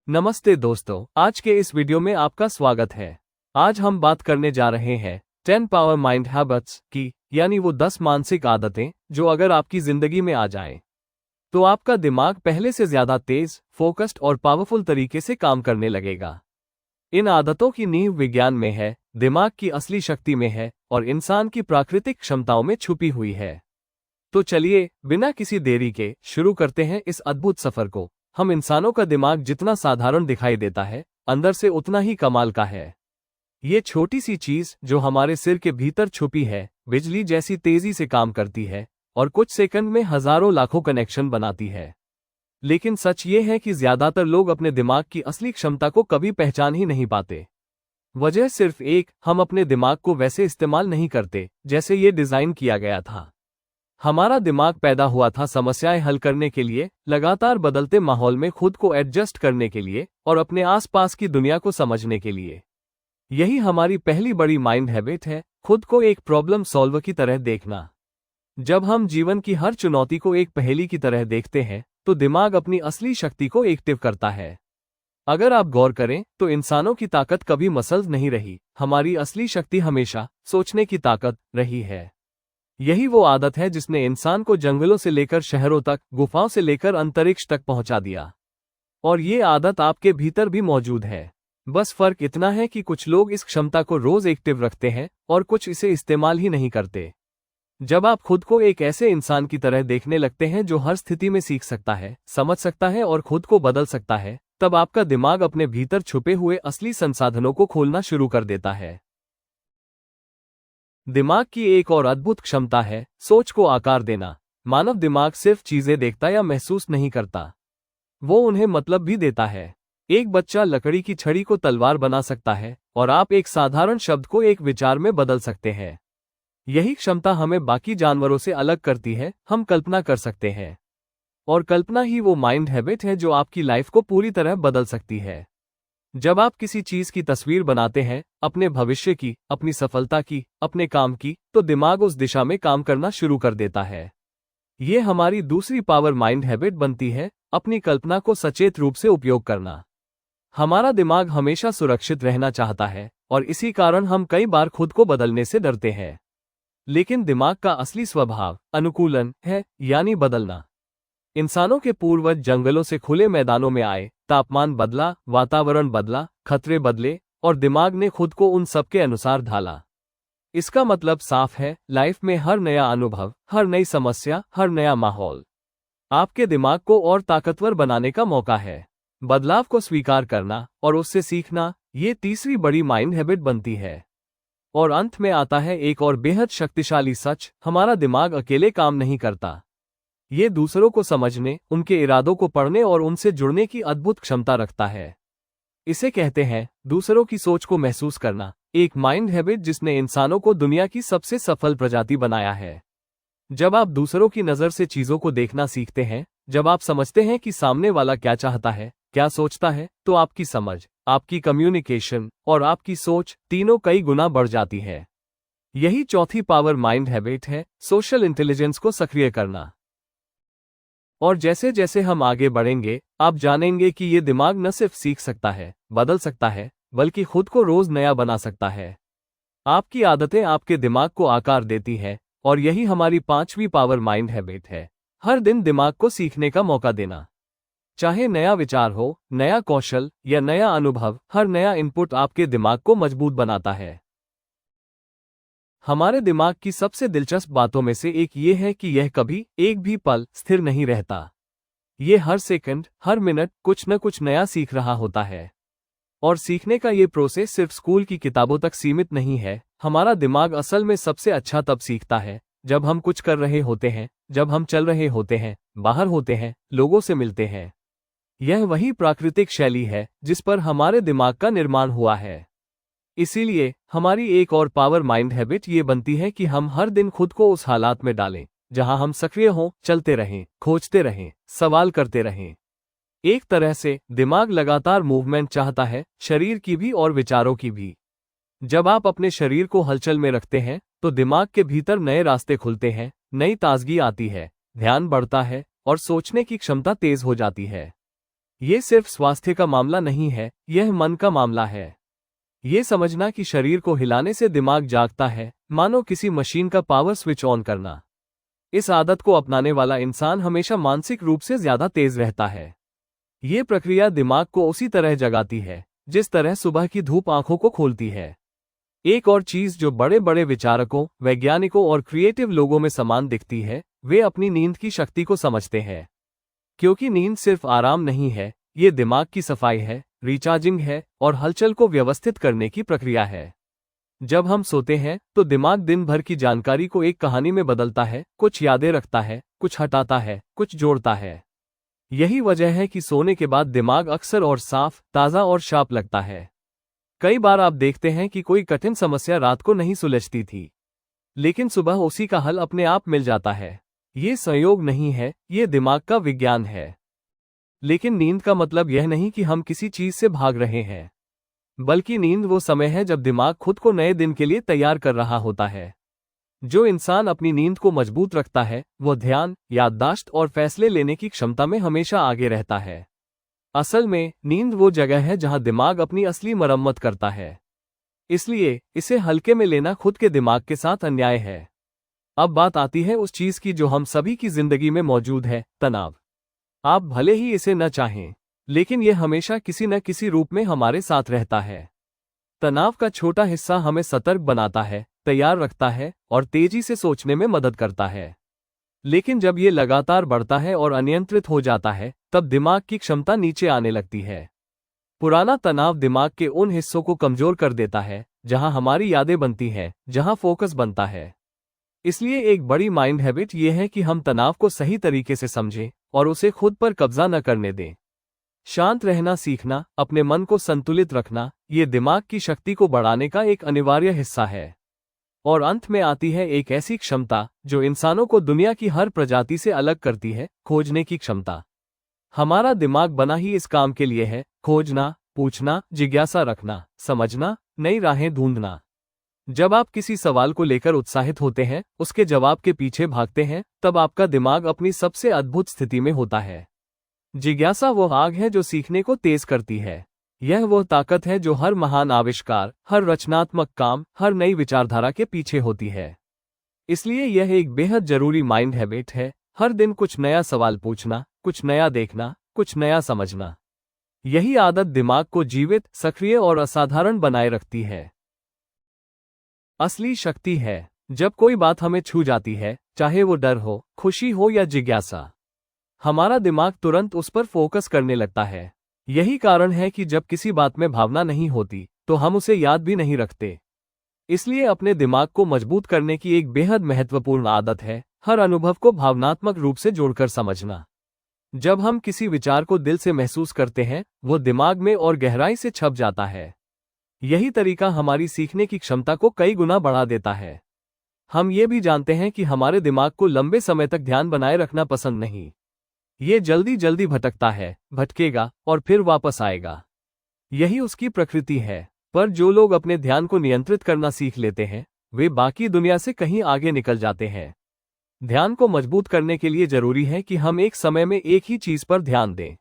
नमस्ते दोस्तों, आज के इस वीडियो में आपका स्वागत है। आज हम बात करने जा रहे हैं 10 पावर माइंड हैबिट्स की, यानी वो 10 मानसिक आदतें जो अगर आपकी जिंदगी में आ जाएं, तो आपका दिमाग पहले से ज्यादा तेज, फोकस्ड और पावरफुल तरीके से काम करने लगेगा। इन आदतों की नींव विज्ञान में है, दिमाग की असली शक्ति में है और इंसान की प्राकृतिक क्षमताओं में छुपी हुई है। तो चलिए, बिना किसी देरी के शुरू करते हैं इस अद्भुत सफर को। हम इंसानों का दिमाग जितना साधारण दिखाई देता है, अंदर से उतना ही कमाल का है। ये छोटी सी चीज जो हमारे सिर के भीतर छुपी है, बिजली जैसी तेजी से काम करती है और कुछ सेकंड में हजारों लाखों कनेक्शन बनाती है। लेकिन सच ये है कि ज्यादातर लोग अपने दिमाग की असली क्षमता को कभी पहचान ही नहीं पाते। वजह सिर्फ एक, हम अपने दिमाग को वैसे इस्तेमाल नहीं करते जैसे ये डिजाइन किया गया था। हमारा दिमाग पैदा हुआ था समस्याएं हल करने के लिए, लगातार बदलते माहौल में खुद को एडजस्ट करने के लिए और अपने आसपास की दुनिया को समझने के लिए। यही हमारी पहली बड़ी माइंड हैबिट है, खुद को एक प्रॉब्लम सॉल्वर की तरह देखना। जब हम जीवन की हर चुनौती को एक पहेली की तरह देखते हैं, तो दिमाग अपनी असली शक्ति को एक्टिव करता है। अगर आप गौर करें तो इंसानों की ताकत कभी मसल्स नहीं रही, हमारी असली शक्ति हमेशा सोचने की ताकत रही है। यही वो आदत है जिसने इंसान को जंगलों से लेकर शहरों तक, गुफाओं से लेकर अंतरिक्ष तक पहुंचा दिया। और ये आदत आपके भीतर भी मौजूद है। बस फर्क इतना है कि कुछ लोग इस क्षमता को रोज एक्टिव रखते हैं और कुछ इसे इस्तेमाल ही नहीं करते। जब आप खुद को एक ऐसे इंसान की तरह देखने लगते हैं जो हर स्थिति में सीख सकता है, समझ सकता है और खुद को बदल सकता है, तब आपका दिमाग अपने भीतर छुपे हुए असली संसाधनों को खोलना शुरू कर देता है। दिमाग की एक और अद्भुत क्षमता है सोच को आकार देना। मानव दिमाग सिर्फ चीजें देखता या महसूस नहीं करता, वो उन्हें मतलब भी देता है। एक बच्चा लकड़ी की छड़ी को तलवार बना सकता है और आप एक साधारण शब्द को एक विचार में बदल सकते हैं। यही क्षमता हमें बाकी जानवरों से अलग करती है। हम कल्पना कर सकते हैं, और कल्पना ही वो माइंड हैबिट है जो आपकी लाइफ को पूरी तरह बदल सकती है। जब आप किसी चीज की तस्वीर बनाते हैं, अपने भविष्य की, अपनी सफलता की, अपने काम की, तो दिमाग उस दिशा में काम करना शुरू कर देता है। ये हमारी दूसरी पावर माइंड हैबिट बनती है, अपनी कल्पना को सचेत रूप से उपयोग करना। हमारा दिमाग हमेशा सुरक्षित रहना चाहता है और इसी कारण हम कई बार खुद को बदलने से डरते हैं। लेकिन दिमाग का असली स्वभाव अनुकूलन है, यानी बदलना। इंसानों के पूर्वज जंगलों से खुले मैदानों में आए, तापमान बदला, वातावरण बदला, खतरे बदले और दिमाग ने खुद को उन सब के अनुसार ढाला। इसका मतलब साफ है, लाइफ में हर नया अनुभव, हर नई समस्या, हर नया माहौल आपके दिमाग को और ताकतवर बनाने का मौका है। बदलाव को स्वीकार करना और उससे सीखना, ये तीसरी बड़ी माइंड हैबिट बनती है। और अंत में आता है एक और बेहद शक्तिशाली सच, हमारा दिमाग अकेले काम नहीं करता। ये दूसरों को समझने, उनके इरादों को पढ़ने और उनसे जुड़ने की अद्भुत क्षमता रखता है। इसे कहते हैं दूसरों की सोच को महसूस करना, एक माइंड हैबिट जिसने इंसानों को दुनिया की सबसे सफल प्रजाति बनाया है। जब आप दूसरों की नज़र से चीजों को देखना सीखते हैं, जब आप समझते हैं कि सामने वाला क्या चाहता है, क्या सोचता है, तो आपकी समझ, आपकी कम्युनिकेशन और आपकी सोच तीनों कई गुना बढ़ जाती है। यही चौथी पावर माइंड हैबिट है, सोशल इंटेलिजेंस को सक्रिय करना। और जैसे जैसे हम आगे बढ़ेंगे, आप जानेंगे कि ये दिमाग न सिर्फ सीख सकता है, बदल सकता है, बल्कि खुद को रोज नया बना सकता है। आपकी आदतें आपके दिमाग को आकार देती हैं, और यही हमारी पांचवी पावर माइंड हैबिट है, हर दिन दिमाग को सीखने का मौका देना। चाहे नया विचार हो, नया कौशल या नया अनुभव, हर नया इनपुट आपके दिमाग को मजबूत बनाता है। हमारे दिमाग की सबसे दिलचस्प बातों में से एक ये है कि यह कभी एक भी पल स्थिर नहीं रहता। ये हर सेकंड, हर मिनट कुछ न कुछ नया सीख रहा होता है। और सीखने का ये प्रोसेस सिर्फ स्कूल की किताबों तक सीमित नहीं है। हमारा दिमाग असल में सबसे अच्छा तब सीखता है जब हम कुछ कर रहे होते हैं, जब हम चल रहे होते हैं, बाहर होते हैं, लोगों से मिलते हैं। यह वही प्राकृतिक शैली है जिस पर हमारे दिमाग का निर्माण हुआ है। इसीलिए हमारी एक और पावर माइंड हैबिट ये बनती है कि हम हर दिन खुद को उस हालात में डालें जहां हम सक्रिय हों, चलते रहें, खोजते रहें, सवाल करते रहें। एक तरह से दिमाग लगातार मूवमेंट चाहता है, शरीर की भी और विचारों की भी। जब आप अपने शरीर को हलचल में रखते हैं, तो दिमाग के भीतर नए रास्ते खुलते हैं, नई ताजगी आती है, ध्यान बढ़ता है और सोचने की क्षमता तेज हो जाती है। ये सिर्फ स्वास्थ्य का मामला नहीं है, यह मन का मामला है। ये समझना कि शरीर को हिलाने से दिमाग जागता है, मानो किसी मशीन का पावर स्विच ऑन करना। इस आदत को अपनाने वाला इंसान हमेशा मानसिक रूप से ज्यादा तेज रहता है। ये प्रक्रिया दिमाग को उसी तरह जगाती है जिस तरह सुबह की धूप आंखों को खोलती है। एक और चीज जो बड़े बड़े विचारकों, वैज्ञानिकों और क्रिएटिव लोगों में समान दिखती है, वे अपनी नींद की शक्ति को समझते हैं। क्योंकि नींद सिर्फ आराम नहीं है, ये दिमाग की सफाई है, रिचार्जिंग है और हलचल को व्यवस्थित करने की प्रक्रिया है। जब हम सोते हैं तो दिमाग दिन भर की जानकारी को एक कहानी में बदलता है, कुछ यादें रखता है, कुछ हटाता है, कुछ जोड़ता है। यही वजह है कि सोने के बाद दिमाग अक्सर और साफ, ताज़ा और शार्प लगता है। कई बार आप देखते हैं कि कोई कठिन समस्या रात को नहीं सुलझती थी, लेकिन सुबह उसी का हल अपने आप मिल जाता है। ये संयोग नहीं है, ये दिमाग का विज्ञान है। लेकिन नींद का मतलब यह नहीं कि हम किसी चीज से भाग रहे हैं, बल्कि नींद वो समय है जब दिमाग खुद को नए दिन के लिए तैयार कर रहा होता है। जो इंसान अपनी नींद को मजबूत रखता है, वो ध्यान, याददाश्त और फैसले लेने की क्षमता में हमेशा आगे रहता है। असल में नींद वो जगह है जहां दिमाग अपनी असली मरम्मत करता है। इसलिए इसे हल्के में लेना खुद के दिमाग के साथ अन्याय है। अब बात आती है उस चीज की जो हम सभी की जिंदगी में मौजूद है, तनाव। आप भले ही इसे न चाहें, लेकिन यह हमेशा किसी न किसी रूप में हमारे साथ रहता है। तनाव का छोटा हिस्सा हमें सतर्क बनाता है, तैयार रखता है और तेजी से सोचने में मदद करता है। लेकिन जब ये लगातार बढ़ता है और अनियंत्रित हो जाता है, तब दिमाग की क्षमता नीचे आने लगती है। पुराना तनाव दिमाग के उन हिस्सों को कमजोर कर देता है जहां हमारी यादें बनती हैं, जहां फोकस बनता है। इसलिए एक बड़ी माइंड हैबिट यह है कि हम तनाव को सही तरीके से समझें और उसे खुद पर कब्जा न करने दें। शांत रहना सीखना, अपने मन को संतुलित रखना, ये दिमाग की शक्ति को बढ़ाने का एक अनिवार्य हिस्सा है। और अंत में आती है एक ऐसी क्षमता जो इंसानों को दुनिया की हर प्रजाति से अलग करती है, खोजने की क्षमता। हमारा दिमाग बना ही इस काम के लिए है, खोजना, पूछना, जिज्ञासा रखना, समझना, नई राहें ढूंढना। जब आप किसी सवाल को लेकर उत्साहित होते हैं, उसके जवाब के पीछे भागते हैं, तब आपका दिमाग अपनी सबसे अद्भुत स्थिति में होता है। जिज्ञासा वो आग है जो सीखने को तेज करती है। यह वो ताकत है जो हर महान आविष्कार, हर रचनात्मक काम, हर नई विचारधारा के पीछे होती है। इसलिए यह एक बेहद जरूरी माइंड हैबिट है, हर दिन कुछ नया सवाल पूछना, कुछ नया देखना, कुछ नया समझना। यही आदत दिमाग को जीवित, सक्रिय और असाधारण बनाए रखती है। असली शक्ति है जब कोई बात हमें छू जाती है, चाहे वो डर हो, खुशी हो या जिज्ञासा। हमारा दिमाग तुरंत उस पर फोकस करने लगता है। यही कारण है कि जब किसी बात में भावना नहीं होती, तो हम उसे याद भी नहीं रखते। इसलिए अपने दिमाग को मजबूत करने की एक बेहद महत्वपूर्ण आदत है, हर अनुभव को भावनात्मक रूप से जोड़कर समझना। जब हम किसी विचार को दिल से महसूस करते हैं, वो दिमाग में और गहराई से छप जाता है। यही तरीका हमारी सीखने की क्षमता को कई गुना बढ़ा देता है। हम ये भी जानते हैं कि हमारे दिमाग को लंबे समय तक ध्यान बनाए रखना पसंद नहीं। ये जल्दी जल्दी भटकता है, भटकेगा और फिर वापस आएगा। यही उसकी प्रकृति है। पर जो लोग अपने ध्यान को नियंत्रित करना सीख लेते हैं, वे बाकी दुनिया से कहीं आगे निकल जाते हैं। ध्यान को मजबूत करने के लिए जरूरी है कि हम एक समय में एक ही चीज पर ध्यान दें।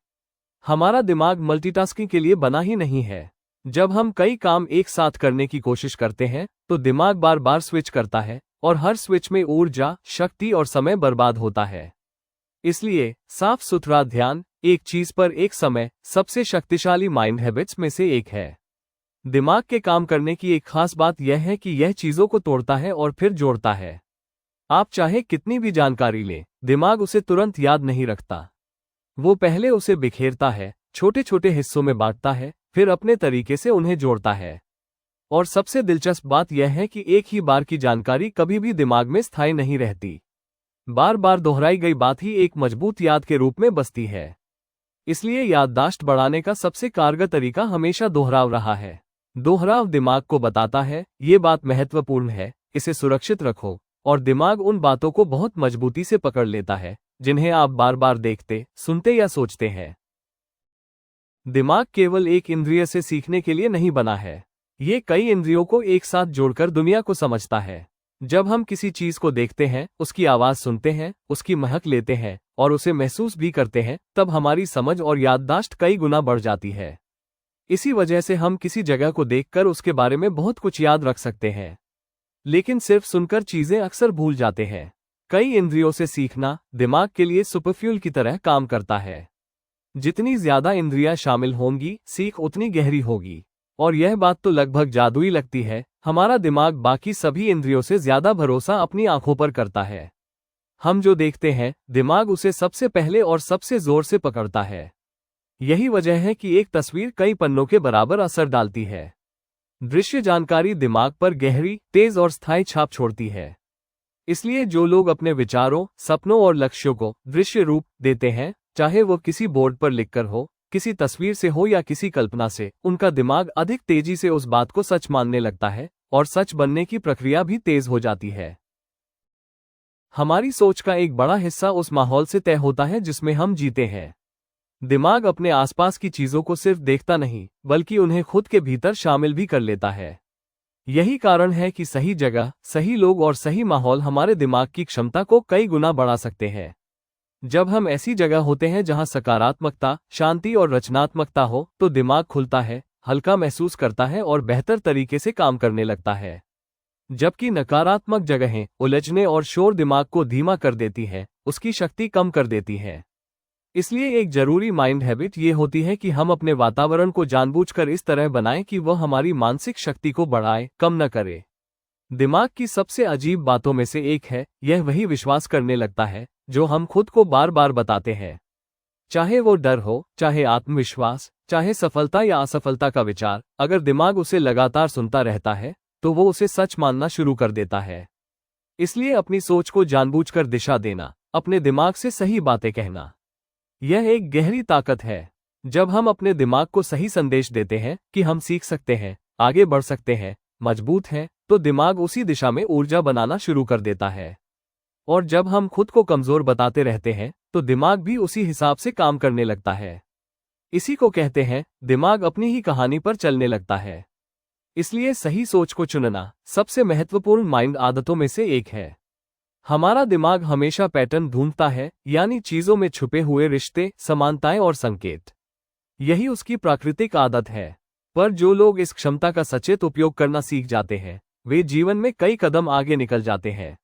हमारा दिमाग मल्टीटास्किंग के लिए बना ही नहीं है। जब हम कई काम एक साथ करने की कोशिश करते हैं, तो दिमाग बार बार स्विच करता है और हर स्विच में ऊर्जा, शक्ति और समय बर्बाद होता है। इसलिए साफ सुथरा ध्यान, एक चीज पर एक समय, सबसे शक्तिशाली माइंड हैबिट्स में से एक है। दिमाग के काम करने की एक खास बात यह है कि यह चीजों को तोड़ता है और फिर जोड़ता है। आप चाहे कितनी भी जानकारी लें, दिमाग उसे तुरंत याद नहीं रखता। वो पहले उसे बिखेरता है, छोटे छोटे हिस्सों में बांटता है, फिर अपने तरीके से उन्हें जोड़ता है। और सबसे दिलचस्प बात यह है कि एक ही बार की जानकारी कभी भी दिमाग में स्थायी नहीं रहती। बार बार दोहराई गई बात ही एक मजबूत याद के रूप में बसती है। इसलिए याददाश्त बढ़ाने का सबसे कारगर तरीका हमेशा दोहराव रहा है। दोहराव दिमाग को बताता है, ये बात महत्वपूर्ण है, इसे सुरक्षित रखो, और दिमाग उन बातों को बहुत मजबूती से पकड़ लेता है जिन्हें आप बार बार देखते, सुनते या सोचते हैं। दिमाग केवल एक इंद्रिय से सीखने के लिए नहीं बना है। ये कई इंद्रियों को एक साथ जोड़कर दुनिया को समझता है। जब हम किसी चीज को देखते हैं, उसकी आवाज सुनते हैं, उसकी महक लेते हैं और उसे महसूस भी करते हैं, तब हमारी समझ और याददाश्त कई गुना बढ़ जाती है। इसी वजह से हम किसी जगह को देखकर उसके बारे में बहुत कुछ याद रख सकते हैं, लेकिन सिर्फ सुनकर चीजें अक्सर भूल जाते हैं। कई इंद्रियों से सीखना दिमाग के लिए सुपरफ्यूल की तरह काम करता है। जितनी ज्यादा इंद्रियां शामिल होंगी, सीख उतनी गहरी होगी। और यह बात तो लगभग जादुई लगती है। हमारा दिमाग बाकी सभी इंद्रियों से ज्यादा भरोसा अपनी आंखों पर करता है। हम जो देखते हैं, दिमाग उसे सबसे पहले और सबसे जोर से पकड़ता है। यही वजह है कि एक तस्वीर कई पन्नों के बराबर असर डालती है। दृश्य जानकारी दिमाग पर गहरी, तेज और स्थायी छाप छोड़ती है। इसलिए जो लोग अपने विचारों, सपनों और लक्ष्यों को दृश्य रूप देते हैं, चाहे वो किसी बोर्ड पर लिखकर हो, किसी तस्वीर से हो या किसी कल्पना से, उनका दिमाग अधिक तेजी से उस बात को सच मानने लगता है और सच बनने की प्रक्रिया भी तेज हो जाती है। हमारी सोच का एक बड़ा हिस्सा उस माहौल से तय होता है जिसमें हम जीते हैं। दिमाग अपने आसपास की चीजों को सिर्फ देखता नहीं, बल्कि उन्हें खुद के भीतर शामिल भी कर लेता है। यही कारण है कि सही जगह, सही लोग और सही माहौल हमारे दिमाग की क्षमता को कई गुना बढ़ा सकते हैं। जब हम ऐसी जगह होते हैं जहां सकारात्मकता, शांति और रचनात्मकता हो, तो दिमाग खुलता है, हल्का महसूस करता है और बेहतर तरीके से काम करने लगता है। जबकि नकारात्मक जगहें, उलझने और शोर दिमाग को धीमा कर देती है, उसकी शक्ति कम कर देती है। इसलिए एक जरूरी माइंड हैबिट ये होती है कि हम अपने वातावरण को जानबूझकर इस तरह बनाएं कि वह हमारी मानसिक शक्ति को बढ़ाए, कम न करे। दिमाग की सबसे अजीब बातों में से एक है, यह वही विश्वास करने लगता है जो हम खुद को बार बार बताते हैं। चाहे वो डर हो, चाहे आत्मविश्वास, चाहे सफलता या असफलता का विचार, अगर दिमाग उसे लगातार सुनता रहता है, तो वो उसे सच मानना शुरू कर देता है। इसलिए अपनी सोच को जानबूझकर दिशा देना, अपने दिमाग से सही बातें कहना, यह एक गहरी ताकत है। जब हम अपने दिमाग को सही संदेश देते हैं कि हम सीख सकते हैं, आगे बढ़ सकते हैं, मजबूत हैं, तो दिमाग उसी दिशा में ऊर्जा बनाना शुरू कर देता है। और जब हम खुद को कमजोर बताते रहते हैं, तो दिमाग भी उसी हिसाब से काम करने लगता है। इसी को कहते हैं, दिमाग अपनी ही कहानी पर चलने लगता है। इसलिए सही सोच को चुनना सबसे महत्वपूर्ण माइंड आदतों में से एक है। हमारा दिमाग हमेशा पैटर्न ढूंढता है, यानी चीजों में छुपे हुए रिश्ते, समानताएं और संकेत। यही उसकी प्राकृतिक आदत है। पर जो लोग इस क्षमता का सचेत उपयोग करना सीख जाते हैं, वे जीवन में कई कदम आगे निकल जाते हैं।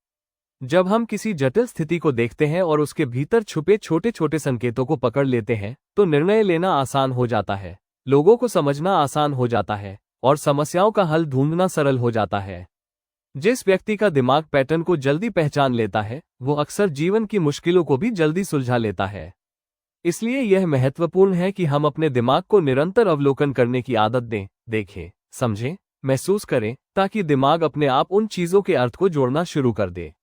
जब हम किसी जटिल स्थिति को देखते हैं और उसके भीतर छुपे छोटे छोटे संकेतों को पकड़ लेते हैं, तो निर्णय लेना आसान हो जाता है, लोगों को समझना आसान हो जाता है और समस्याओं का हल ढूंढना सरल हो जाता है। जिस व्यक्ति का दिमाग पैटर्न को जल्दी पहचान लेता है, वो अक्सर जीवन की मुश्किलों को भी जल्दी सुलझा लेता है। इसलिए यह महत्वपूर्ण है कि हम अपने दिमाग को निरंतर अवलोकन करने की आदत दें, देखें, समझें, महसूस करें, ताकि दिमाग अपने आप उन चीजों के अर्थ को जोड़ना शुरू कर दे।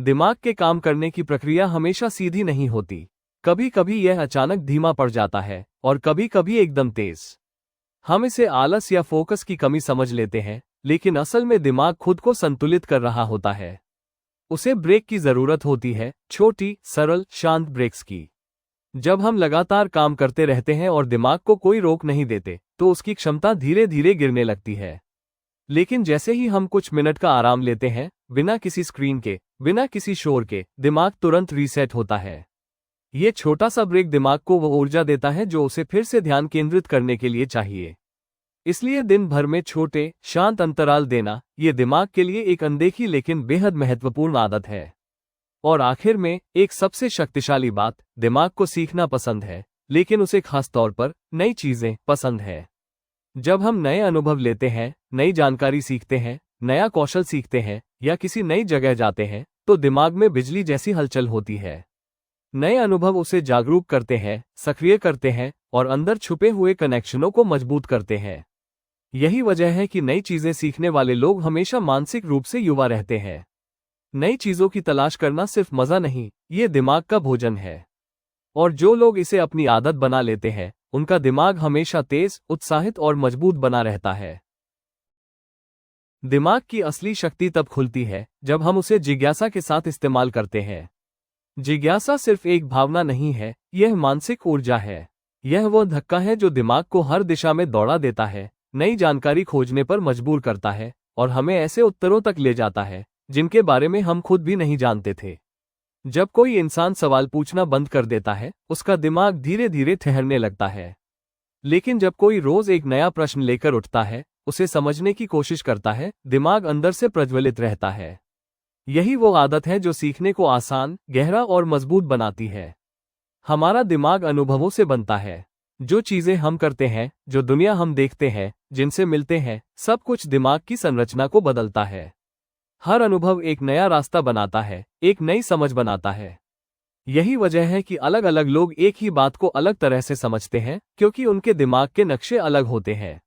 दिमाग के काम करने की प्रक्रिया हमेशा सीधी नहीं होती। कभी कभी यह अचानक धीमा पड़ जाता है और कभी कभी एकदम तेज। हम इसे आलस या फोकस की कमी समझ लेते हैं, लेकिन असल में दिमाग खुद को संतुलित कर रहा होता है। उसे ब्रेक की जरूरत होती है, छोटी, सरल, शांत ब्रेक्स की। जब हम लगातार काम करते रहते हैं और दिमाग को कोई रोक नहीं देते, तो उसकी क्षमता धीरे धीरे गिरने लगती है। लेकिन जैसे ही हम कुछ मिनट का आराम लेते हैं, बिना किसी स्क्रीन के, बिना किसी शोर के, दिमाग तुरंत रीसेट होता है। ये छोटा सा ब्रेक दिमाग को वो ऊर्जा देता है जो उसे फिर से ध्यान केंद्रित करने के लिए चाहिए। इसलिए दिन भर में छोटे, शांत अंतराल देना, ये दिमाग के लिए एक अनदेखी लेकिन बेहद महत्वपूर्ण आदत है। और आखिर में, एक सबसे शक्तिशाली बात, दिमाग को सीखना पसंद है, लेकिन उसे खास तौर पर नई चीजें पसंद है। जब हम नए अनुभव लेते हैं, नई जानकारी सीखते हैं, नया कौशल सीखते हैं या किसी नई जगह जाते हैं, तो दिमाग में बिजली जैसी हलचल होती है। नए अनुभव उसे जागरूक करते हैं, सक्रिय करते हैं और अंदर छुपे हुए कनेक्शनों को मजबूत करते हैं। यही वजह है कि नई चीजें सीखने वाले लोग हमेशा मानसिक रूप से युवा रहते हैं। नई चीजों की तलाश करना सिर्फ मजा नहीं, ये दिमाग का भोजन है। और जो लोग इसे अपनी आदत बना लेते हैं, उनका दिमाग हमेशा तेज, उत्साहित और मजबूत बना रहता है। दिमाग की असली शक्ति तब खुलती है जब हम उसे जिज्ञासा के साथ इस्तेमाल करते हैं। जिज्ञासा सिर्फ एक भावना नहीं है, यह मानसिक ऊर्जा है। यह वो धक्का है जो दिमाग को हर दिशा में दौड़ा देता है, नई जानकारी खोजने पर मजबूर करता है और हमें ऐसे उत्तरों तक ले जाता है जिनके बारे में हम खुद भी नहीं जानते थे। जब कोई इंसान सवाल पूछना बंद कर देता है, उसका दिमाग धीरे धीरे ठहरने लगता है। लेकिन जब कोई रोज एक नया प्रश्न लेकर उठता है, उसे समझने की कोशिश करता है, दिमाग अंदर से प्रज्वलित रहता है। यही वो आदत है जो सीखने को आसान, गहरा और मजबूत बनाती है। हमारा दिमाग अनुभवों से बनता है। जो चीजें हम करते हैं, जो दुनिया हम देखते हैं, जिनसे मिलते हैं, सब कुछ दिमाग की संरचना को बदलता है। हर अनुभव एक नया रास्ता बनाता है, एक नई समझ बनाता है। यही वजह है कि अलग अलग लोग एक ही बात को अलग तरह से समझते हैं, क्योंकि उनके दिमाग के नक्शे अलग होते हैं।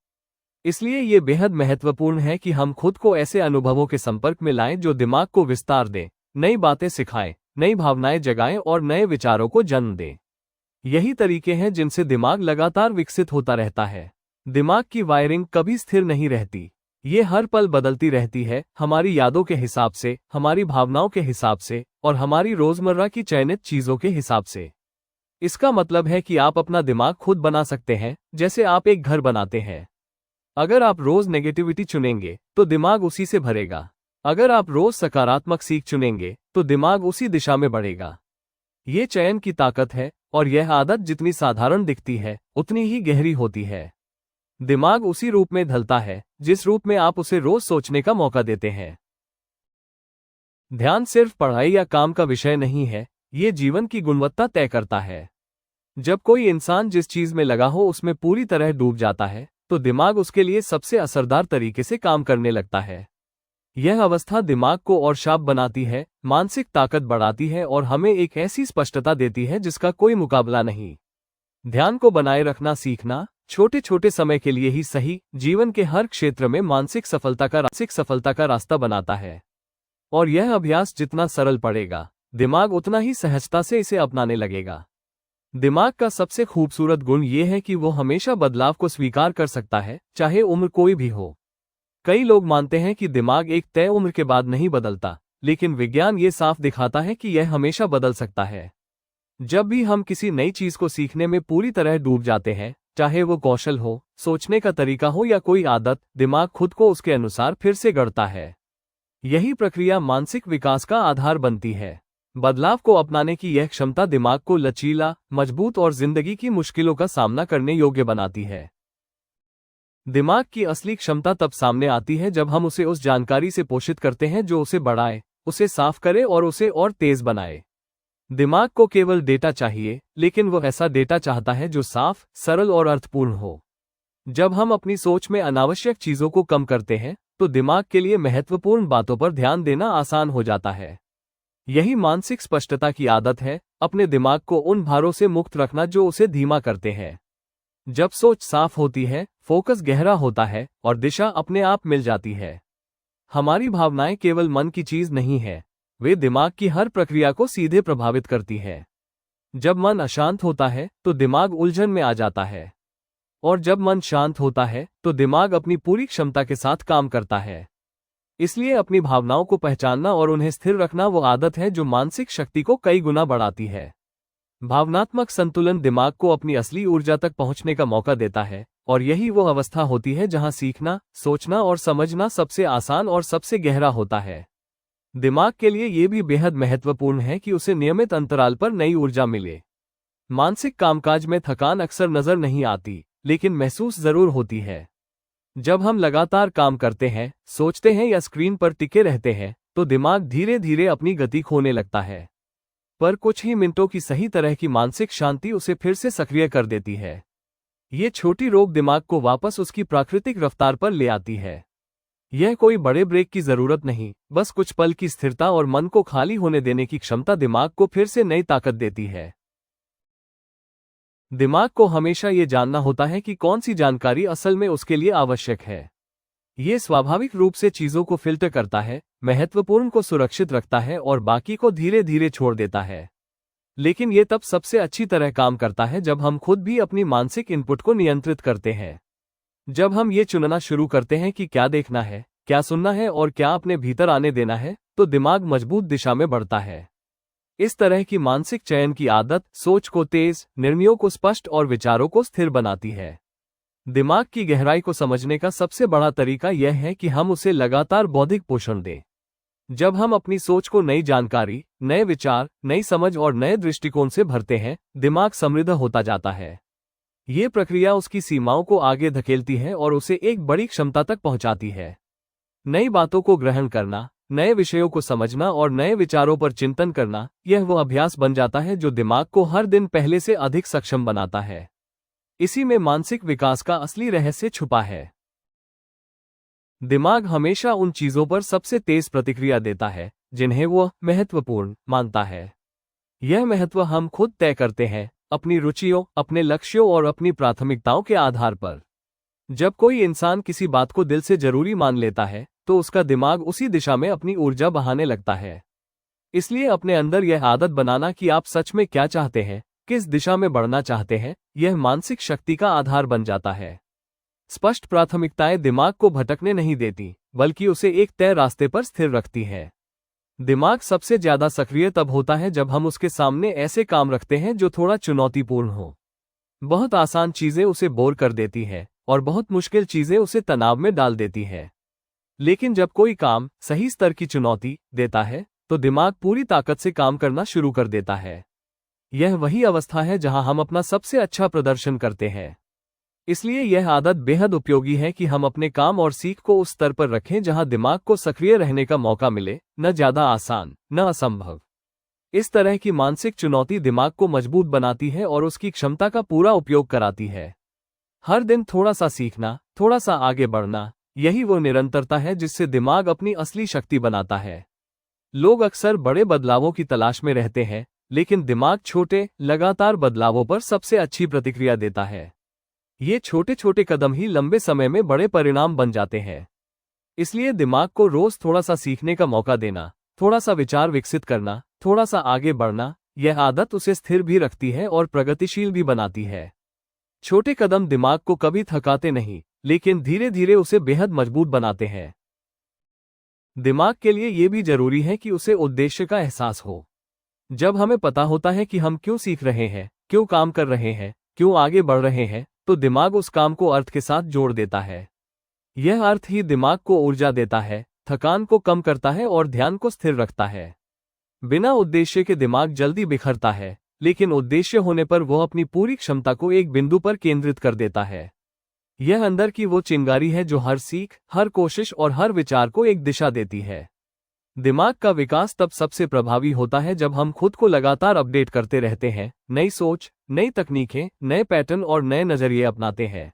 इसलिए ये बेहद महत्वपूर्ण है कि हम खुद को ऐसे अनुभवों के संपर्क में लाएं जो दिमाग को विस्तार दें, नई बातें सिखाएं, नई भावनाएं जगाएं और नए विचारों को जन्म दें। यही तरीके हैं जिनसे दिमाग लगातार विकसित होता रहता है। दिमाग की वायरिंग कभी स्थिर नहीं रहती। ये हर पल बदलती रहती है, हमारी यादों के हिसाब से, हमारी भावनाओं के हिसाब से और हमारी रोजमर्रा की चयनित चीजों के हिसाब से। इसका मतलब है कि आप अपना दिमाग खुद बना सकते हैं, जैसे आप एक घर बनाते हैं। अगर आप रोज नेगेटिविटी चुनेंगे तो दिमाग उसी से भरेगा। अगर आप रोज सकारात्मक सीख चुनेंगे तो दिमाग उसी दिशा में बढ़ेगा। ये चयन की ताकत है, और यह आदत जितनी साधारण दिखती है, उतनी ही गहरी होती है। दिमाग उसी रूप में ढलता है जिस रूप में आप उसे रोज सोचने का मौका देते हैं। ध्यान सिर्फ पढ़ाई या काम का विषय नहीं है, ये जीवन की गुणवत्ता तय करता है। जब कोई इंसान जिस चीज में लगा हो उसमें पूरी तरह डूब जाता है, तो दिमाग उसके लिए सबसे असरदार तरीके से काम करने लगता है। यह अवस्था दिमाग को और शार्प बनाती है, मानसिक ताकत बढ़ाती है और हमें एक ऐसी स्पष्टता देती है जिसका कोई मुकाबला नहीं। ध्यान को बनाए रखना सीखना, छोटे छोटे समय के लिए ही सही, जीवन के हर क्षेत्र में मानसिक सफलता का रास्ता बनाता है। और यह अभ्यास जितना सरल पड़ेगा, दिमाग उतना ही सहजता से इसे अपनाने लगेगा। दिमाग का सबसे खूबसूरत गुण यह है कि वो हमेशा बदलाव को स्वीकार कर सकता है, चाहे उम्र कोई भी हो। कई लोग मानते हैं कि दिमाग एक तय उम्र के बाद नहीं बदलता, लेकिन विज्ञान ये साफ दिखाता है कि यह हमेशा बदल सकता है। जब भी हम किसी नई चीज को सीखने में पूरी तरह डूब जाते हैं, चाहे वो कौशल हो, सोचने का तरीका हो या कोई आदत, दिमाग खुद को उसके अनुसार फिर से गढ़ता है। यही प्रक्रिया मानसिक विकास का आधार बनती है। बदलाव को अपनाने की यह क्षमता दिमाग को लचीला, मजबूत और जिंदगी की मुश्किलों का सामना करने योग्य बनाती है। दिमाग की असली क्षमता तब सामने आती है जब हम उसे उस जानकारी से पोषित करते हैं जो उसे बढ़ाए, उसे साफ करे और उसे और तेज बनाए। दिमाग को केवल डेटा चाहिए, लेकिन वो ऐसा डेटा चाहता है जो साफ, सरल और अर्थपूर्ण हो। जब हम अपनी सोच में अनावश्यक चीजों को कम करते हैं, तो दिमाग के लिए महत्वपूर्ण बातों पर ध्यान देना आसान हो जाता है। यही मानसिक स्पष्टता की आदत है, अपने दिमाग को उन भारों से मुक्त रखना जो उसे धीमा करते हैं। जब सोच साफ होती है, फोकस गहरा होता है और दिशा अपने आप मिल जाती है। हमारी भावनाएं केवल मन की चीज नहीं है, वे दिमाग की हर प्रक्रिया को सीधे प्रभावित करती है। जब मन अशांत होता है तो दिमाग उलझन में आ जाता है, और जब मन शांत होता है तो दिमाग अपनी पूरी क्षमता के साथ काम करता है। इसलिए अपनी भावनाओं को पहचानना और उन्हें स्थिर रखना वो आदत है जो मानसिक शक्ति को कई गुना बढ़ाती है। भावनात्मक संतुलन दिमाग को अपनी असली ऊर्जा तक पहुंचने का मौका देता है, और यही वो अवस्था होती है जहां सीखना, सोचना और समझना सबसे आसान और सबसे गहरा होता है। दिमाग के लिए ये भी बेहद महत्वपूर्ण है कि उसे नियमित अंतराल पर नई ऊर्जा मिले। मानसिक कामकाज में थकान अक्सर नजर नहीं आती, लेकिन महसूस जरूर होती है। जब हम लगातार काम करते हैं, सोचते हैं या स्क्रीन पर टिके रहते हैं, तो दिमाग धीरे धीरे अपनी गति खोने लगता है। पर कुछ ही मिनटों की सही तरह की मानसिक शांति उसे फिर से सक्रिय कर देती है। ये छोटी रोक दिमाग को वापस उसकी प्राकृतिक रफ्तार पर ले आती है। यह कोई बड़े ब्रेक की जरूरत नहीं, बस कुछ पल की स्थिरता और मन को खाली होने देने की क्षमता दिमाग को फिर से नई ताकत देती है। दिमाग को हमेशा ये जानना होता है कि कौन सी जानकारी असल में उसके लिए आवश्यक है। ये स्वाभाविक रूप से चीजों को फिल्टर करता है, महत्वपूर्ण को सुरक्षित रखता है और बाकी को धीरे धीरे छोड़ देता है। लेकिन ये तब सबसे अच्छी तरह काम करता है जब हम खुद भी अपनी मानसिक इनपुट को नियंत्रित करते हैं। जब हम ये चुनना शुरू करते हैं कि क्या देखना है, क्या सुनना है और क्या अपने भीतर आने देना है, तो दिमाग मजबूत दिशा में बढ़ता है। इस तरह की मानसिक चयन की आदत सोच को तेज, निर्णयों को स्पष्ट और विचारों को स्थिर बनाती है। दिमाग की गहराई को समझने का सबसे बड़ा तरीका यह है कि हम उसे लगातार बौद्धिक पोषण दें। जब हम अपनी सोच को नई जानकारी, नए विचार, नई समझ और नए दृष्टिकोण से भरते हैं, दिमाग समृद्ध होता जाता है। ये प्रक्रिया उसकी सीमाओं को आगे धकेलती है और उसे एक बड़ी क्षमता तक पहुंचाती है। नई बातों को ग्रहण करना, नए विषयों को समझना और नए विचारों पर चिंतन करना, यह वो अभ्यास बन जाता है जो दिमाग को हर दिन पहले से अधिक सक्षम बनाता है। इसी में मानसिक विकास का असली रहस्य छुपा है। दिमाग हमेशा उन चीजों पर सबसे तेज प्रतिक्रिया देता है जिन्हें वह महत्वपूर्ण मानता है। यह महत्व हम खुद तय करते हैं, अपनी रुचियों, अपने लक्ष्यों और अपनी प्राथमिकताओं के आधार पर। जब कोई इंसान किसी बात को दिल से जरूरी मान लेता है, तो उसका दिमाग उसी दिशा में अपनी ऊर्जा बहाने लगता है। इसलिए अपने अंदर यह आदत बनाना कि आप सच में क्या चाहते हैं, किस दिशा में बढ़ना चाहते हैं, यह मानसिक शक्ति का आधार बन जाता है। स्पष्ट प्राथमिकताएं दिमाग को भटकने नहीं देती, बल्कि उसे एक तय रास्ते पर स्थिर रखती है। दिमाग सबसे ज्यादा सक्रिय तब होता है जब हम उसके सामने ऐसे काम रखते हैं जो थोड़ा चुनौतीपूर्ण हो। बहुत आसान चीजें उसे बोर कर देती है और बहुत मुश्किल चीजें उसे तनाव में डाल देती है। लेकिन जब कोई काम सही स्तर की चुनौती देता है, तो दिमाग पूरी ताकत से काम करना शुरू कर देता है। यह वही अवस्था है जहां हम अपना सबसे अच्छा प्रदर्शन करते हैं। इसलिए यह आदत बेहद उपयोगी है कि हम अपने काम और सीख को उस स्तर पर रखें जहां दिमाग को सक्रिय रहने का मौका मिले, न ज्यादा आसान, न असंभव। इस तरह की मानसिक चुनौती दिमाग को मजबूत बनाती है और उसकी क्षमता का पूरा उपयोग कराती है। हर दिन थोड़ा सा सीखना, थोड़ा सा आगे बढ़ना, यही वो निरंतरता है जिससे दिमाग अपनी असली शक्ति बनाता है। लोग अक्सर बड़े बदलावों की तलाश में रहते हैं, लेकिन दिमाग छोटे, लगातार बदलावों पर सबसे अच्छी प्रतिक्रिया देता है। ये छोटे छोटे कदम ही लंबे समय में बड़े परिणाम बन जाते हैं। इसलिए दिमाग को रोज थोड़ा सा सीखने का मौका देना, थोड़ा सा विचार विकसित करना, थोड़ा सा आगे बढ़ना, यह आदत उसे स्थिर भी रखती है और प्रगतिशील भी बनाती है। छोटे कदम दिमाग को कभी थकाते नहीं, लेकिन धीरे धीरे उसे बेहद मजबूत बनाते हैं। दिमाग के लिए यह भी जरूरी है कि उसे उद्देश्य का एहसास हो। जब हमें पता होता है कि हम क्यों सीख रहे हैं, क्यों काम कर रहे हैं, क्यों आगे बढ़ रहे हैं, तो दिमाग उस काम को अर्थ के साथ जोड़ देता है। यह अर्थ ही दिमाग को ऊर्जा देता है, थकान को कम करता है और ध्यान को स्थिर रखता है। बिना उद्देश्य के दिमाग जल्दी बिखरता है, लेकिन उद्देश्य होने पर वह अपनी पूरी क्षमता को एक बिंदु पर केंद्रित कर देता है। यह अंदर की वो चिंगारी है जो हर सीख, हर कोशिश और हर विचार को एक दिशा देती है। दिमाग का विकास तब सबसे प्रभावी होता है जब हम खुद को लगातार अपडेट करते रहते हैं, नई सोच, नई तकनीकें, नए पैटर्न और नए नजरिए अपनाते हैं।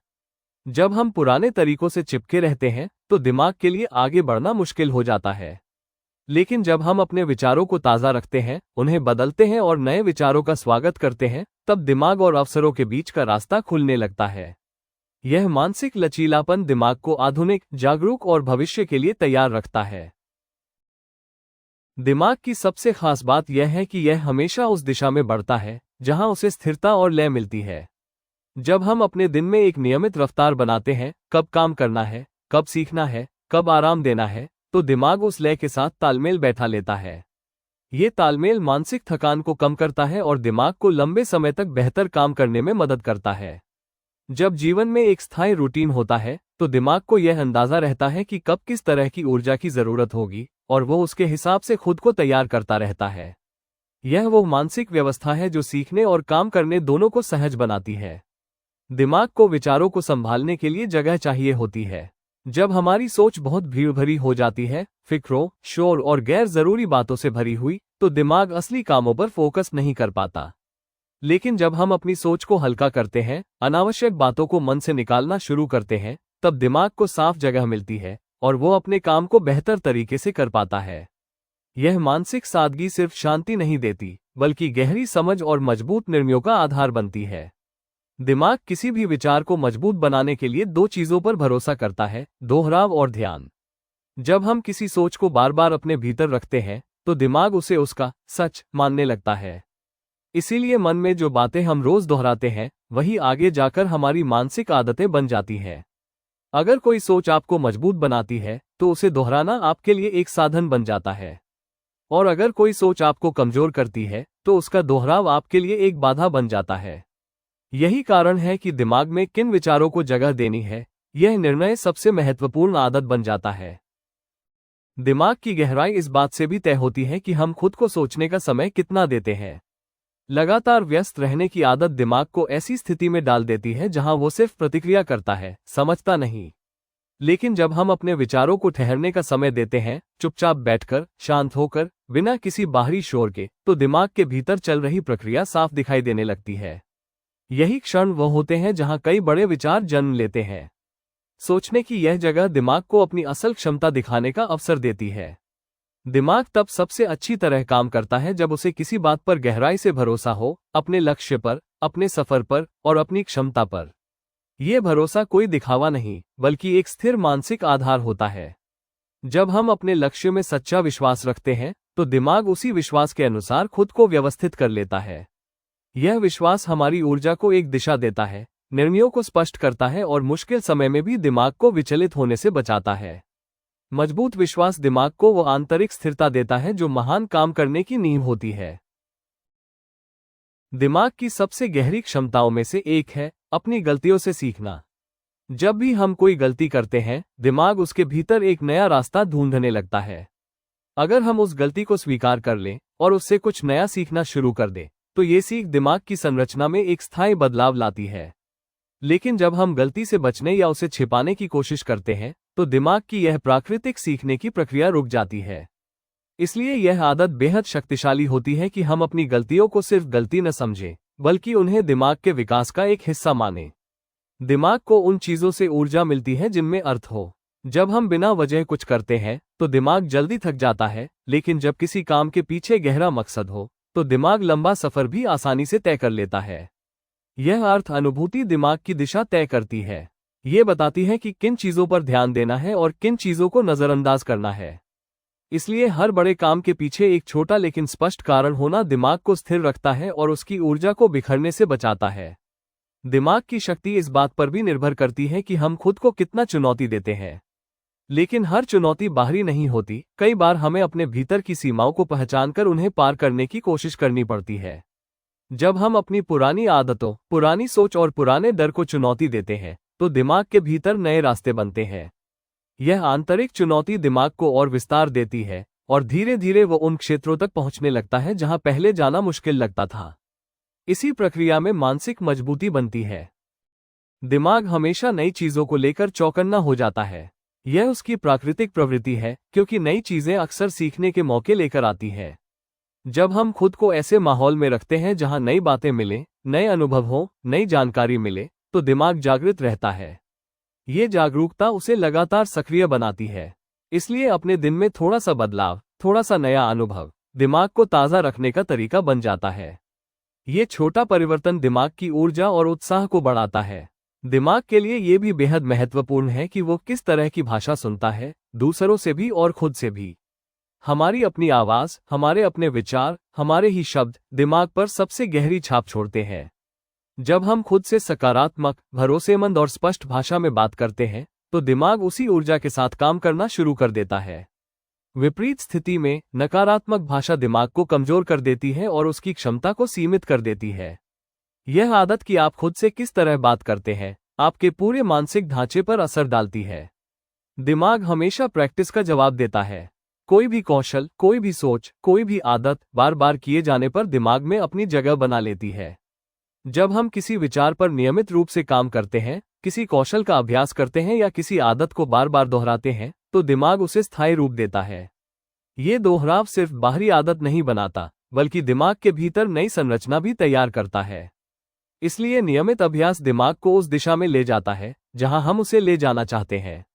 जब हम पुराने तरीकों से चिपके रहते हैं, तो दिमाग के लिए आगे बढ़ना मुश्किल हो जाता है। लेकिन जब हम अपने विचारों को ताज़ा रखते हैं, उन्हें बदलते हैं और नए विचारों का स्वागत करते हैं, तब दिमाग और अवसरों के बीच का रास्ता खुलने लगता है। यह मानसिक लचीलापन दिमाग को आधुनिक, जागरूक और भविष्य के लिए तैयार रखता है। दिमाग की सबसे खास बात यह है कि यह हमेशा उस दिशा में बढ़ता है जहां उसे स्थिरता और लय मिलती है। जब हम अपने दिन में एक नियमित रफ्तार बनाते हैं, कब काम करना है, कब सीखना है, कब आराम देना है, तो दिमाग उस लय के साथ तालमेल बैठा लेता है। ये तालमेल मानसिक थकान को कम करता है और दिमाग को लंबे समय तक बेहतर काम करने में मदद करता है। जब जीवन में एक स्थायी रूटीन होता है, तो दिमाग को यह अंदाजा रहता है कि कब किस तरह की ऊर्जा की जरूरत होगी, और वो उसके हिसाब से खुद को तैयार करता रहता है। यह वो मानसिक व्यवस्था है जो सीखने और काम करने दोनों को सहज बनाती है। दिमाग को विचारों को संभालने के लिए जगह चाहिए होती है। जब हमारी सोच बहुत भीड़ भरी हो जाती है, फिक्रों, शोर और गैर जरूरी बातों से भरी हुई, तो दिमाग असली कामों पर फोकस नहीं कर पाता। लेकिन जब हम अपनी सोच को हल्का करते हैं, अनावश्यक बातों को मन से निकालना शुरू करते हैं, तब दिमाग को साफ जगह मिलती है और वो अपने काम को बेहतर तरीके से कर पाता है। यह मानसिक सादगी सिर्फ शांति नहीं देती, बल्कि गहरी समझ और मजबूत निर्णयों का आधार बनती है। दिमाग किसी भी विचार को मजबूत बनाने के लिए दो चीजों पर भरोसा करता है, दोहराव और ध्यान। जब हम किसी सोच को बार बार अपने भीतर रखते हैं, तो दिमाग उसे उसका सच मानने लगता है। इसीलिए मन में जो बातें हम रोज दोहराते हैं, वही आगे जाकर हमारी मानसिक आदतें बन जाती हैं। अगर कोई सोच आपको मजबूत बनाती है, तो उसे दोहराना आपके लिए एक साधन बन जाता है। और अगर कोई सोच आपको कमजोर करती है, तो उसका दोहराव आपके लिए एक बाधा बन जाता है। यही कारण है कि दिमाग में किन विचारों को जगह देनी है, यह निर्णय सबसे महत्वपूर्ण आदत बन जाता है। दिमाग की गहराई इस बात से भी तय होती है कि हम खुद को सोचने का समय कितना देते हैं। लगातार व्यस्त रहने की आदत दिमाग को ऐसी स्थिति में डाल देती है जहां वो सिर्फ प्रतिक्रिया करता है, समझता नहीं। लेकिन जब हम अपने विचारों को ठहरने का समय देते हैं, चुपचाप बैठकर, शांत होकर, बिना किसी बाहरी शोर के, तो दिमाग के भीतर चल रही प्रक्रिया साफ दिखाई देने लगती है। यही क्षण वो होते हैं जहां कई बड़े विचार जन्म लेते हैं। सोचने की यह जगह दिमाग को अपनी असल क्षमता दिखाने का अवसर देती है। दिमाग तब सबसे अच्छी तरह काम करता है जब उसे किसी बात पर गहराई से भरोसा हो, अपने लक्ष्य पर, अपने सफर पर और अपनी क्षमता पर। यह भरोसा कोई दिखावा नहीं, बल्कि एक स्थिर मानसिक आधार होता है। जब हम अपने लक्ष्य में सच्चा विश्वास रखते हैं, तो दिमाग उसी विश्वास के अनुसार खुद को व्यवस्थित कर लेता है। यह विश्वास हमारी ऊर्जा को एक दिशा देता है, निर्णयों को स्पष्ट करता है और मुश्किल समय में भी दिमाग को विचलित होने से बचाता है। मजबूत विश्वास दिमाग को वो आंतरिक स्थिरता देता है जो महान काम करने की नींव होती है। दिमाग की सबसे गहरी क्षमताओं में से एक है अपनी गलतियों से सीखना। जब भी हम कोई गलती करते हैं, दिमाग उसके भीतर एक नया रास्ता ढूंढने लगता है। अगर हम उस गलती को स्वीकार कर लें और उससे कुछ नया सीखना शुरू कर दें, तो ये सीख दिमाग की संरचना में एक स्थायी बदलाव लाती है। लेकिन जब हम गलती से बचने या उसे छिपाने की कोशिश करते हैं, तो दिमाग की यह प्राकृतिक सीखने की प्रक्रिया रुक जाती है। इसलिए यह आदत बेहद शक्तिशाली होती है कि हम अपनी गलतियों को सिर्फ गलती न समझें, बल्कि उन्हें दिमाग के विकास का एक हिस्सा मानें। दिमाग को उन चीजों से ऊर्जा मिलती है जिनमें अर्थ हो। जब हम बिना वजह कुछ करते हैं, तो दिमाग जल्दी थक जाता है, लेकिन जब किसी काम के पीछे गहरा मकसद हो, तो दिमाग लंबा सफर भी आसानी से तय कर लेता है। यह अर्थ अनुभूति दिमाग की दिशा तय करती है। ये बताती है कि किन चीजों पर ध्यान देना है और किन चीजों को नजरअंदाज करना है। इसलिए हर बड़े काम के पीछे एक छोटा लेकिन स्पष्ट कारण होना दिमाग को स्थिर रखता है और उसकी ऊर्जा को बिखरने से बचाता है। दिमाग की शक्ति इस बात पर भी निर्भर करती है कि हम खुद को कितना चुनौती देते हैं। लेकिन हर चुनौती बाहरी नहीं होती, कई बार हमें अपने भीतर की सीमाओं को पहचानकर उन्हें पार करने की कोशिश करनी पड़ती है। जब हम अपनी पुरानी आदतों, पुरानी सोच और पुराने डर को चुनौती देते हैं, तो दिमाग के भीतर नए रास्ते बनते हैं। यह आंतरिक चुनौती दिमाग को और विस्तार देती है और धीरे धीरे वो उन क्षेत्रों तक पहुंचने लगता है जहां पहले जाना मुश्किल लगता था। इसी प्रक्रिया में मानसिक मजबूती बनती है। दिमाग हमेशा नई चीजों को लेकर चौकन्ना हो जाता है। यह उसकी प्राकृतिक प्रवृत्ति है, क्योंकि नई चीजें अक्सर सीखने के मौके लेकर आती हैं। जब हम खुद को ऐसे माहौल में रखते हैं जहां नई बातें मिलें, नए अनुभव हों, नई जानकारी मिले, तो दिमाग जागृत रहता है। ये जागरूकता उसे लगातार सक्रिय बनाती है। इसलिए अपने दिन में थोड़ा सा बदलाव, थोड़ा सा नया अनुभव, दिमाग को ताज़ा रखने का तरीका बन जाता है। ये छोटा परिवर्तन दिमाग की ऊर्जा और उत्साह को बढ़ाता है। दिमाग के लिए ये भी बेहद महत्वपूर्ण है कि वो किस तरह की भाषा सुनता है, दूसरों से भी और खुद से भी। हमारी अपनी आवाज़, हमारे अपने विचार, हमारे ही शब्द दिमाग पर सबसे गहरी छाप छोड़ते हैं। जब हम खुद से सकारात्मक, भरोसेमंद और स्पष्ट भाषा में बात करते हैं, तो दिमाग उसी ऊर्जा के साथ काम करना शुरू कर देता है। विपरीत स्थिति में नकारात्मक भाषा दिमाग को कमजोर कर देती है और उसकी क्षमता को सीमित कर देती है। यह आदत कि आप खुद से किस तरह बात करते हैं, आपके पूरे मानसिक ढांचे पर असर डालती है। दिमाग हमेशा प्रैक्टिस का जवाब देता है। कोई भी कौशल, कोई भी सोच, कोई भी आदत बार बार किए जाने पर दिमाग में अपनी जगह बना लेती है। जब हम किसी विचार पर नियमित रूप से काम करते हैं, किसी कौशल का अभ्यास करते हैं या किसी आदत को बार बार दोहराते हैं, तो दिमाग उसे स्थायी रूप देता है। ये दोहराव सिर्फ बाहरी आदत नहीं बनाता, बल्कि दिमाग के भीतर नई संरचना भी तैयार करता है। इसलिए नियमित अभ्यास दिमाग को उस दिशा में ले जाता है जहां हम उसे ले जाना चाहते हैं।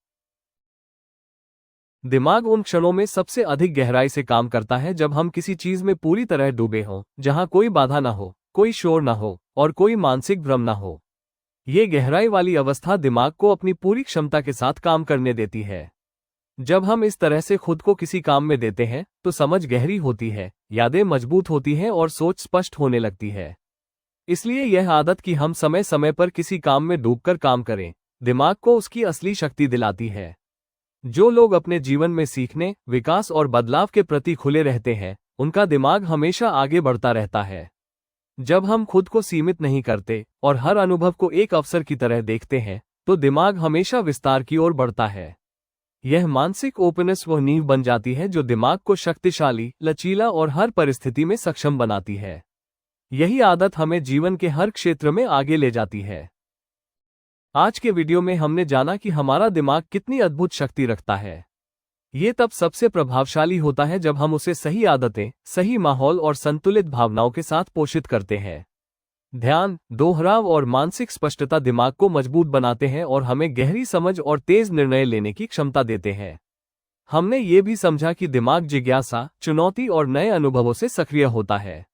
दिमाग उन क्षणों में सबसे अधिक गहराई से काम करता है जब हम किसी चीज में पूरी तरह डूबे हों, जहां कोई बाधा न हो, कोई शोर न हो और कोई मानसिक भ्रम न हो। ये गहराई वाली अवस्था दिमाग को अपनी पूरी क्षमता के साथ काम करने देती है। जब हम इस तरह से खुद को किसी काम में देते हैं, तो समझ गहरी होती है, यादें मजबूत होती हैं और सोच स्पष्ट होने लगती है। इसलिए यह आदत कि हम समय समय पर किसी काम में डूबकर काम करें, दिमाग को उसकी असली शक्ति दिलाती है। जो लोग अपने जीवन में सीखने, विकास और बदलाव के प्रति खुले रहते हैं, उनका दिमाग हमेशा आगे बढ़ता रहता है। जब हम खुद को सीमित नहीं करते और हर अनुभव को एक अवसर की तरह देखते हैं, तो दिमाग हमेशा विस्तार की ओर बढ़ता है। यह मानसिक ओपननेस वह नींव बन जाती है जो दिमाग को शक्तिशाली, लचीला और हर परिस्थिति में सक्षम बनाती है। यही आदत हमें जीवन के हर क्षेत्र में आगे ले जाती है। आज के वीडियो में हमने जाना कि हमारा दिमाग कितनी अद्भुत शक्ति रखता है। ये तब सबसे प्रभावशाली होता है जब हम उसे सही आदतें, सही माहौल और संतुलित भावनाओं के साथ पोषित करते हैं। ध्यान, दोहराव और मानसिक स्पष्टता दिमाग को मजबूत बनाते हैं और हमें गहरी समझ और तेज निर्णय लेने की क्षमता देते हैं। हमने ये भी समझा कि दिमाग जिज्ञासा, चुनौती और नए अनुभवों से सक्रिय होता है।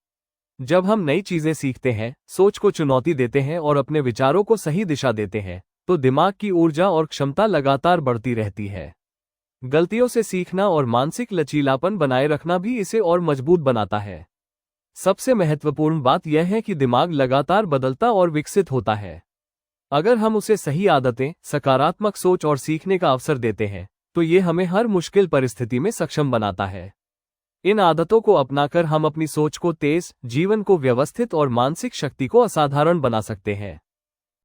जब हम नई चीजें सीखते हैं, सोच को चुनौती देते हैं और अपने विचारों को सही दिशा देते हैं, तो दिमाग की ऊर्जा और क्षमता लगातार बढ़ती रहती है। गलतियों से सीखना और मानसिक लचीलापन बनाए रखना भी इसे और मजबूत बनाता है। सबसे महत्वपूर्ण बात यह है कि दिमाग लगातार बदलता और विकसित होता है। अगर हम उसे सही आदतें, सकारात्मक सोच और सीखने का अवसर देते हैं, तो ये हमें हर मुश्किल परिस्थिति में सक्षम बनाता है। इन आदतों को अपनाकर हम अपनी सोच को तेज, जीवन को व्यवस्थित और मानसिक शक्ति को असाधारण बना सकते हैं।